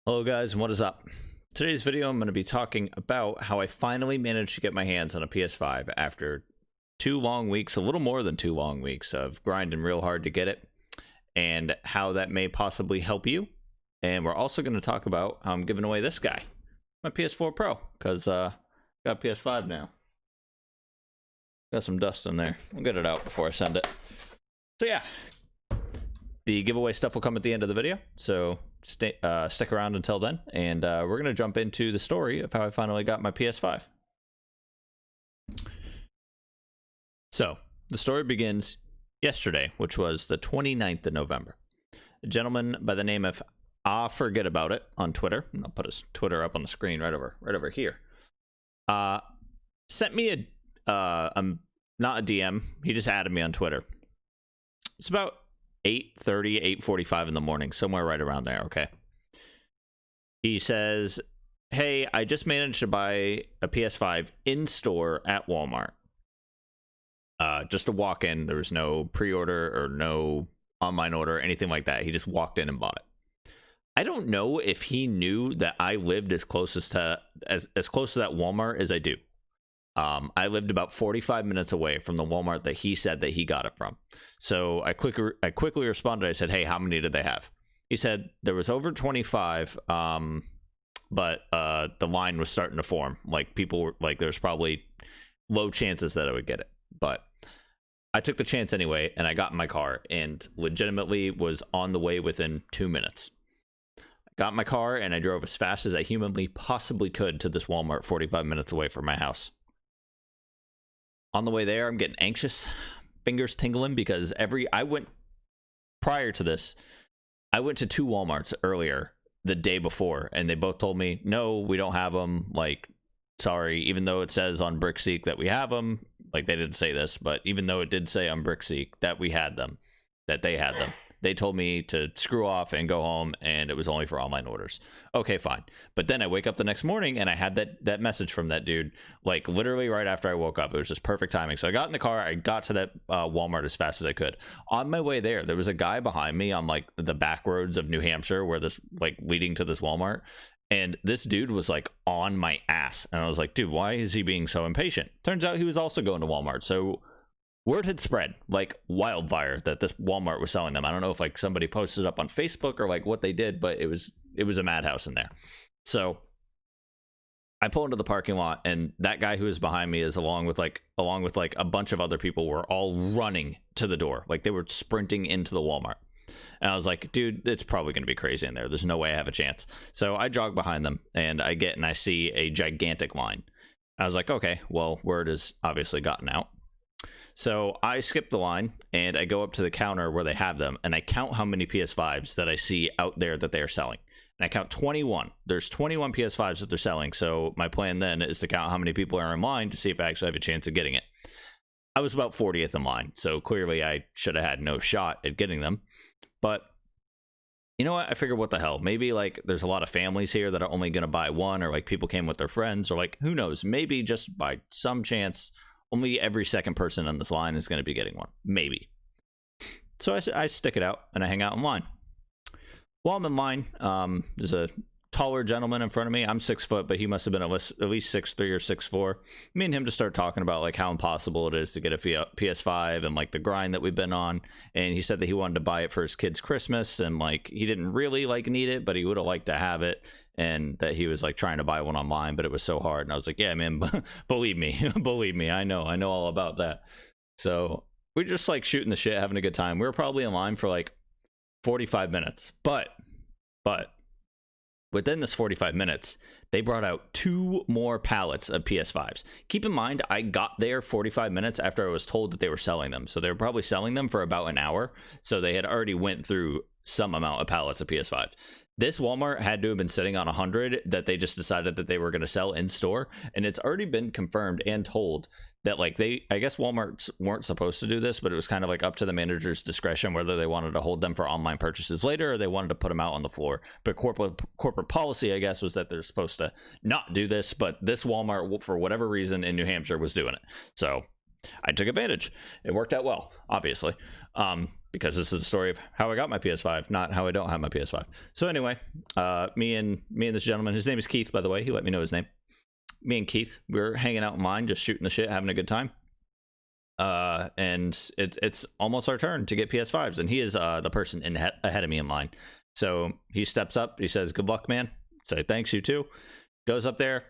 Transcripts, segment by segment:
Hello guys, and what is up? Today's video I'm going to be talking about how I finally managed to get my hands on a PS5 after 2 long weeks, a little more than 2 long weeks of grinding real hard to get it, and how that may possibly help you. And we're also going to talk about how I'm giving away this guy, my PS4 Pro, because got a PS5 now. Got some dust in there. I'll get it out before I send it. So yeah, the giveaway stuff will come at the end of the video, so stick around until then, and we're going to jump into the story of how I finally got my PS5. So, the story begins yesterday, which was the 29th of November. A gentleman by the name of Forget About It on Twitter, and I'll put his Twitter up on the screen right over here, sent me not a DM, he just added me on Twitter. It's about 8:30, 8:45 in the morning, somewhere right around there, okay? He says, hey, I just managed to buy a PS5 in-store at Walmart. Just a walk-in. There was no pre-order or no online order, anything like that. He just walked in and bought it. I don't know if he knew that I lived as close to that Walmart as I do. I lived about 45 minutes away from the Walmart that he said that he got it from. So I quickly responded. I said, hey, how many did they have? He said there was over 25, but the line was starting to form. Like, people were like, there's probably low chances that I would get it. But I took the chance anyway, and I got in my car and legitimately was on the way within 2 minutes. I got in my car and I drove as fast as I humanly possibly could to this Walmart 45 minutes away from my house. On the way there, I'm getting anxious, fingers tingling, because prior to this, I went to 2 Walmarts earlier the day before, and they both told me, no, we don't have them. Like, sorry, even though it says on BrickSeek that we have them, like, they didn't say this, but even though it did say on BrickSeek that we had them, that they had them, they told me to screw off and go home, and it was only for online orders. Okay, fine. But then I wake up the next morning, and I had that message from that dude, like, literally right after I woke up. It was just perfect timing. So I got in the car. I got to that Walmart as fast as I could. On my way there was a guy behind me on, like, the back roads of New Hampshire, where this, like, leading to this Walmart. And this dude was, like, on my ass. And I was like, dude, why is he being so impatient? Turns out he was also going to Walmart. So word had spread like wildfire that this Walmart was selling them. I don't know if, like, somebody posted up on Facebook or, like, what they did, but it was a madhouse in there. So I pull into the parking lot, and that guy who was behind me is along with a bunch of other people were all running to the door. Like, they were sprinting into the Walmart. And I was like, dude, it's probably going to be crazy in there. There's no way I have a chance. So I jog behind them, and I see a gigantic line. I was like, okay, well, word has obviously gotten out. So I skip the line, and I go up to the counter where they have them, and I count how many PS5s that I see out there that they are selling. And I count 21. There's 21 PS5s that they're selling. So my plan then is to count how many people are in line to see if I actually have a chance of getting it. I was about 40th in line, so clearly I should have had no shot at getting them. But you know what? I figured, what the hell? Maybe, like, there's a lot of families here that are only going to buy one, or, like, people came with their friends, or, like, who knows? Maybe just by some chance, only every second person on this line is going to be getting one. Maybe. So I stick it out, and I hang out in line. While I'm in line, there's a taller gentleman in front of me. I'm 6 foot, but he must have been at least 6'3" or 6'4". Me and him just started talking about, like, how impossible it is to get a PS5 and, like, the grind that we've been on. And he said that he wanted to buy it for his kid's Christmas, and, like, he didn't really, like, need it, but he would have liked to have it, and that he was, like, trying to buy one online, but it was so hard. And I was like, yeah, man, believe me, I know all about that. So we're just, like, shooting the shit, having a good time. We were probably in line for, like, 45 minutes, but within this 45 minutes, they brought out 2 more pallets of PS5s. Keep in mind, I got there 45 minutes after I was told that they were selling them. So they were probably selling them for about an hour. So they had already went through some amount of pallets of PS5. This Walmart had to have been sitting on 100 that they just decided that they were going to sell in store. And it's already been confirmed and told that, like, I guess Walmart weren't supposed to do this, but it was kind of, like, up to the manager's discretion whether they wanted to hold them for online purchases later, or they wanted to put them out on the floor. But corporate policy, I guess, was that they're supposed to not do this, but this Walmart, for whatever reason, in New Hampshire was doing it. So I took advantage. It worked out well, obviously. because this is the story of how I got my PS5, not how I don't have my PS5. So anyway, me and this gentleman, his name is Keith, by the way. He let me know his name. Me and Keith, we were hanging out in line, just shooting the shit, having a good time. And it's almost our turn to get PS5s, and he is the person ahead of me in line. So he steps up, he says, "Good luck, man." Say, "Thanks, you too." Goes up there.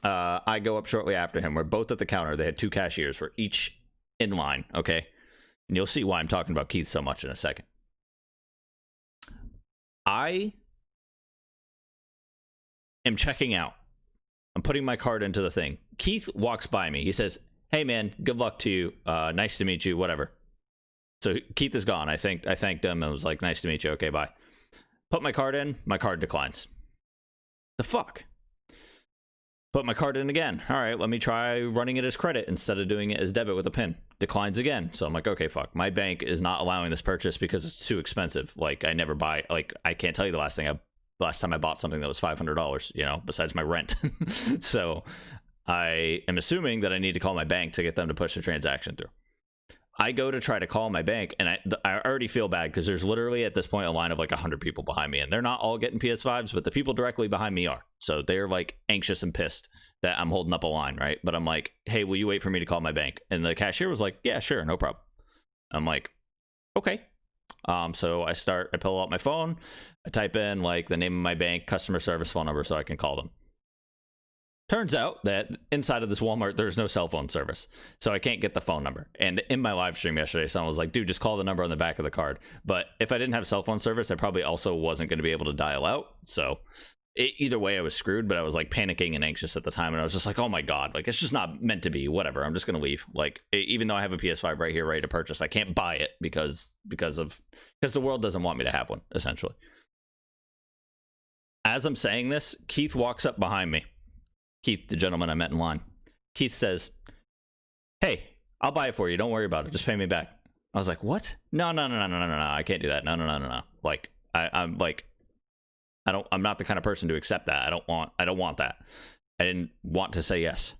I go up shortly after him. We're both at the counter. They had 2 cashiers. We're each in line, okay? And you'll see why I'm talking about Keith so much in a second. I am checking out. I'm putting my card into the thing. Keith walks by me. He says, "Hey, man, good luck to you. Nice to meet you, whatever." So Keith is gone. I thanked him and was like, "Nice to meet you. Okay, bye." Put my card in. My card declines. The fuck? Put my card in again. All right, let me try running it as credit instead of doing it as debit with a PIN. Declines again. So I'm like, okay, fuck. My bank is not allowing this purchase because it's too expensive. Like, I never buy, like, I can't tell you the last time I bought something that was $500, you know, besides my rent. So I am assuming that I need to call my bank to get them to push the transaction through. I go to try to call my bank, and I already feel bad because there's literally at this point a line of like 100 people behind me, and they're not all getting PS5s, but the people directly behind me are. So they're like anxious and pissed that I'm holding up a line, right? But I'm like, "Hey, will you wait for me to call my bank?" And the cashier was like, "Yeah, sure, no problem." I'm like, "Okay." So I pull out my phone, I type in like the name of my bank, customer service phone number so I can call them. Turns out that inside of this Walmart, there's no cell phone service, so I can't get the phone number. And in my live stream yesterday, someone was like, "Dude, just call the number on the back of the card." But if I didn't have cell phone service, I probably also wasn't going to be able to dial out. So either way, I was screwed, but I was like panicking and anxious at the time. And I was just like, "Oh my God, like it's just not meant to be, whatever. I'm just going to leave." Like, even though I have a PS5 right here, ready to purchase, I can't buy it because the world doesn't want me to have one, essentially. As I'm saying this, Keith walks up behind me. Keith, the gentleman I met in line. Keith says, "Hey, I'll buy it for you. Don't worry about it. Just pay me back." I was like, "What? No. I can't do that. No. Like, I'm not the kind of person to accept that. I don't want that." I didn't want to say yes,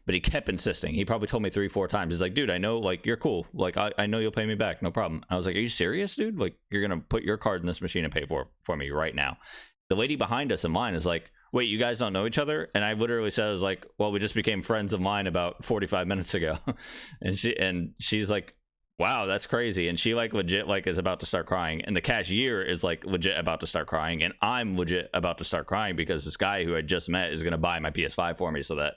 but he kept insisting. He probably told me 3-4 times. He's like, "Dude, I know, like, you're cool. Like, I know you'll pay me back. No problem." I was like, "Are you serious, dude? Like, you're going to put your card in this machine and pay for me right now?" The lady behind us in line is like, "Wait, you guys don't know each other?" And I literally said, I was like, "Well, we just became friends of mine about 45 minutes ago." and she's like, "Wow, that's crazy." And she like legit like is about to start crying. And the cashier is like legit about to start crying. And I'm legit about to start crying because this guy who I just met is going to buy my PS5 for me so that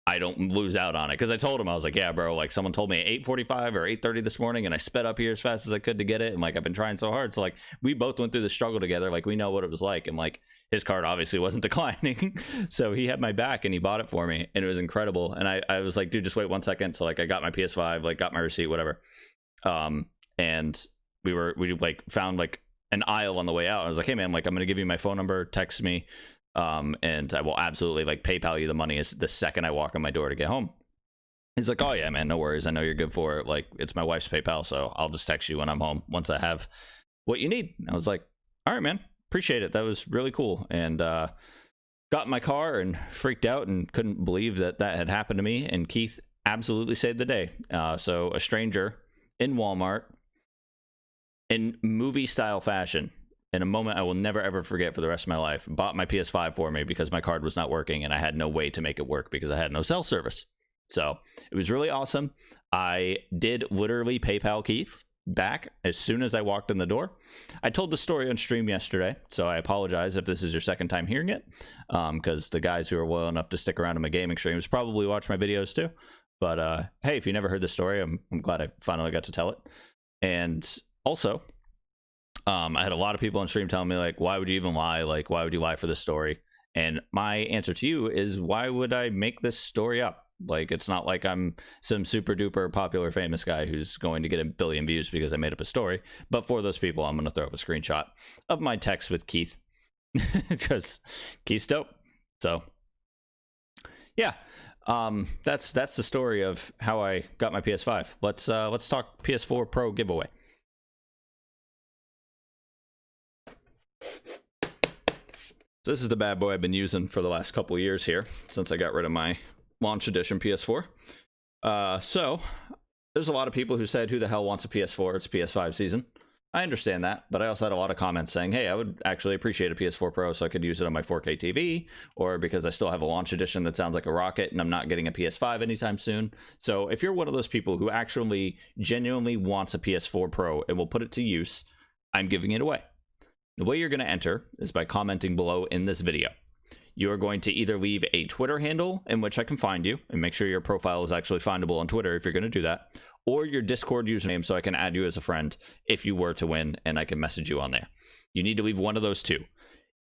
I don't lose out on it. Because I told him, I was like, "Yeah, bro, like someone told me at 8:45 or 8:30 this morning, and I sped up here as fast as I could to get it. And like, I've been trying so hard." So like, we both went through the struggle together. Like, we know what it was like. And like, his card obviously wasn't declining. So he had my back and he bought it for me. And it was incredible. And I was like, "Dude, just wait 1 second." So like, I got my PS5, like got my receipt, whatever. And we like found like an aisle on the way out. I was like, "Hey man, like I'm going to give you my phone number, text me. And I will absolutely like PayPal you the money as the second I walk in my door to get home." He's like, "Oh yeah, man, no worries. I know you're good for it. Like, it's my wife's PayPal, so I'll just text you when I'm home once I have what you need." I was like, "All right, man, appreciate it. That was really cool." And got in my car and freaked out and couldn't believe that had happened to me. And Keith absolutely saved the day. So a stranger in Walmart in movie style fashion, in a moment I will never ever forget for the rest of my life, bought my PS5 for me because my card was not working and I had no way to make it work because I had no cell service. So it was really awesome. I did literally PayPal Keith back as soon as I walked in the door. I told the story on stream yesterday, so I apologize if this is your second time hearing it, because the guys who are well enough to stick around in my gaming streams probably watch my videos too. But hey, if you never heard this story, I'm glad I finally got to tell it. And also, I had a lot of people on stream telling me, like, "Why would you even lie? Like, why would you lie for this story?" And my answer to you is, why would I make this story up? Like, it's not like I'm some super duper popular famous guy who's going to get 1 billion views because I made up a story. But for those people, I'm going to throw up a screenshot of my text with Keith because Keith's dope. So yeah, that's the story of how I got my PS5. Let's talk PS4 Pro giveaway. So this is the bad boy I've been using for the last couple of years here since I got rid of my launch edition PS4. So there's a lot of people who said, who the hell wants a PS4? It's PS5 season. I understand that, but I also had a lot of comments saying, hey, I would actually appreciate a PS4 Pro so I could use it on my 4K TV, or because I still have a launch edition that sounds like a rocket and I'm not getting a PS5 anytime soon. So if you're one of those people who actually genuinely wants a PS4 Pro and will put it to use, I'm giving it away. The way you're going to enter is by commenting below in this video. You are going to either leave a Twitter handle in which I can find you, and make sure your profile is actually findable on Twitter if you're going to do that, or your Discord username so I can add you as a friend if you were to win and I can message you on there. You need to leave one of those two.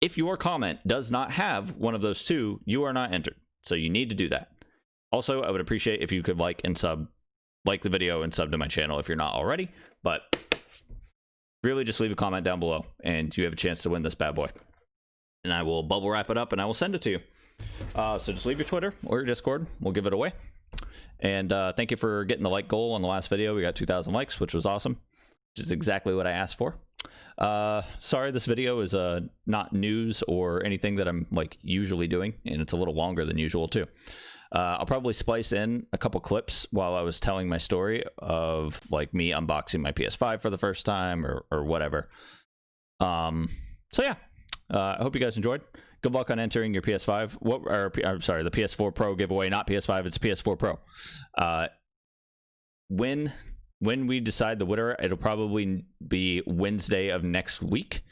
If your comment does not have one of those two, you are not entered. So you need to do that. Also, I would appreciate if you could like the video and sub to my channel if you're not already, but really just leave a comment down below and you have a chance to win this bad boy. And I will bubble wrap it up and I will send it to you. So just leave your Twitter or your Discord. We'll give it away. And thank you for getting the like goal on the last video. We got 2,000 likes, which was awesome, which is exactly what I asked for. Sorry, this video is not news or anything that I'm like usually doing, and it's a little longer than usual too. I'll probably splice in a couple clips while I was telling my story of like me unboxing my PS5 for the first time or whatever. So yeah, I hope you guys enjoyed. Good luck on entering your PS5. I'm sorry, the PS4 Pro giveaway, not PS5, it's PS4 Pro. When we decide the winner, it'll probably be Wednesday of next week.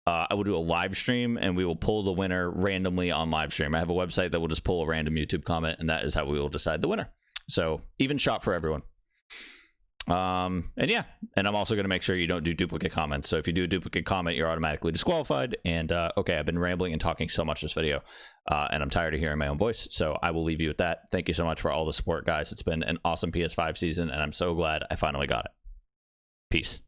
I will do a live stream and we will pull the winner randomly on live stream. I have a website that will just pull a random YouTube comment, and that is how we will decide the winner. So even shot for everyone. And yeah, and I'm also going to make sure you don't do duplicate comments. So if you do a duplicate comment, you're automatically disqualified. And okay, I've been rambling and talking so much this video, and I'm tired of hearing my own voice. So I will leave you with that. Thank you so much for all the support, guys. It's been an awesome PS5 season, and I'm so glad I finally got it. Peace.